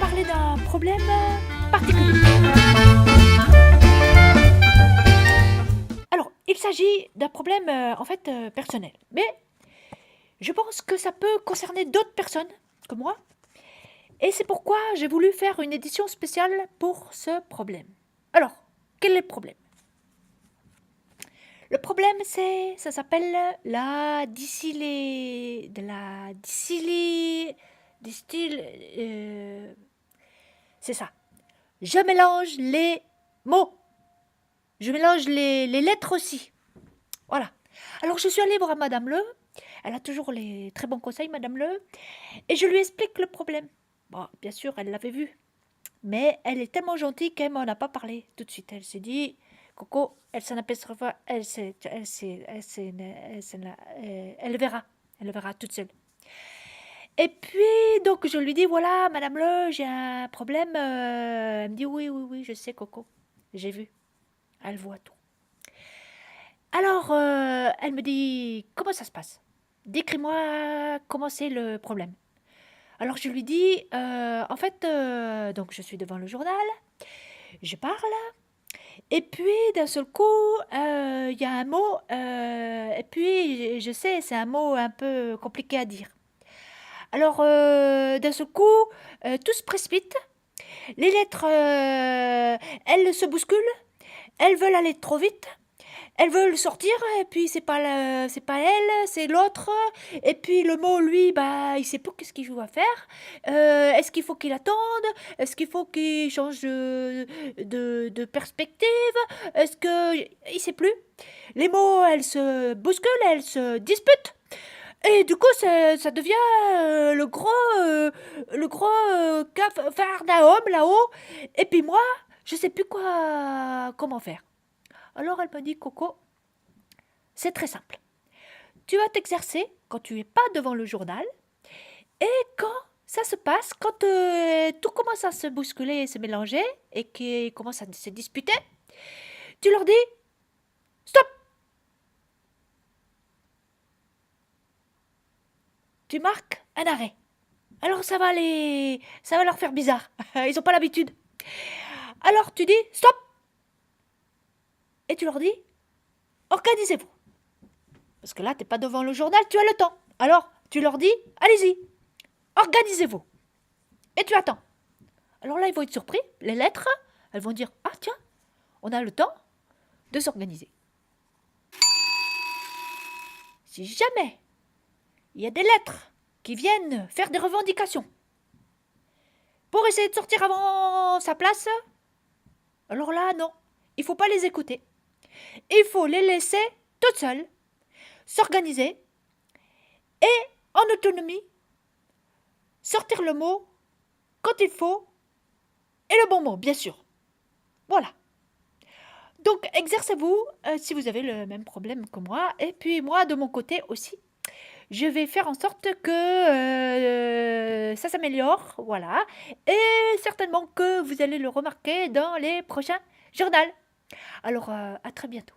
parler d'un problème particulier. Alors, il s'agit d'un problème personnel. Mais je pense que ça peut concerner d'autres personnes que moi. Et c'est pourquoi j'ai voulu faire une édition spéciale pour ce problème. Alors, quel est le problème? Le problème, ça s'appelle la distillé... de la distillé... Distille... c'est ça. Je mélange les mots. Je mélange les lettres aussi. Voilà. Alors, je suis allée voir Madame Le. Elle a toujours les très bons conseils, Madame Le. Et je lui explique le problème. Bon, bien sûr, elle l'avait vu. Mais elle est tellement gentille qu'elle m'en a pas parlé tout de suite. Elle s'est dit, Coco, elle s'en apercevra pas, elle verra. Elle le verra toute seule. Et puis, donc, je lui dis, voilà, Madame Le, j'ai un problème. Elle me dit, oui, oui, oui, je sais, Coco. J'ai vu. Elle voit tout. Alors, elle me dit, comment ça se passe? Décris-moi comment c'est le problème. Alors, je lui dis, donc je suis devant le journal, je parle, et puis d'un seul coup, il y a un mot, et puis je sais, c'est un mot un peu compliqué à dire. Alors, d'un seul coup, tout se précipite, les lettres, elles se bousculent, elles veulent aller trop vite. Elles veulent sortir et puis c'est pas elle, c'est l'autre. Et puis le mot, lui, bah, il sait pas qu'est-ce qu'il va faire. Est-ce qu'il faut qu'il attende? Est-ce qu'il faut qu'il change de perspective? Est-ce que il sait plus? Les mots, elles se bousculent, elles se disputent. Et du coup, ça devient le gros Capharnaüm là-haut. Et puis moi, je sais plus comment faire. Alors elle me dit, Coco, c'est très simple. Tu vas t'exercer quand tu n'es pas devant le journal et quand ça se passe, quand tout commence à se bousculer et se mélanger et qu'ils commencent à se disputer, tu leur dis, stop! Tu marques un arrêt. Alors ça va leur faire bizarre. Ils n'ont pas l'habitude. Alors tu dis, stop! Et tu leur dis, organisez-vous. Parce que là, tu n'es pas devant le journal, tu as le temps. Alors, tu leur dis, allez-y, organisez-vous. Et tu attends. Alors là, ils vont être surpris. Les lettres, elles vont dire, ah tiens, on a le temps de s'organiser. Si jamais il y a des lettres qui viennent faire des revendications pour essayer de sortir avant sa place, alors là, non, il ne faut pas les écouter. Il faut les laisser toutes seules s'organiser et, en autonomie, sortir le mot quand il faut et le bon mot, bien sûr. Voilà. Donc, exercez-vous si vous avez le même problème que moi. Et puis, moi, de mon côté aussi, je vais faire en sorte que ça s'améliore. Voilà. Et certainement que vous allez le remarquer dans les prochains journaux. Alors, à très bientôt.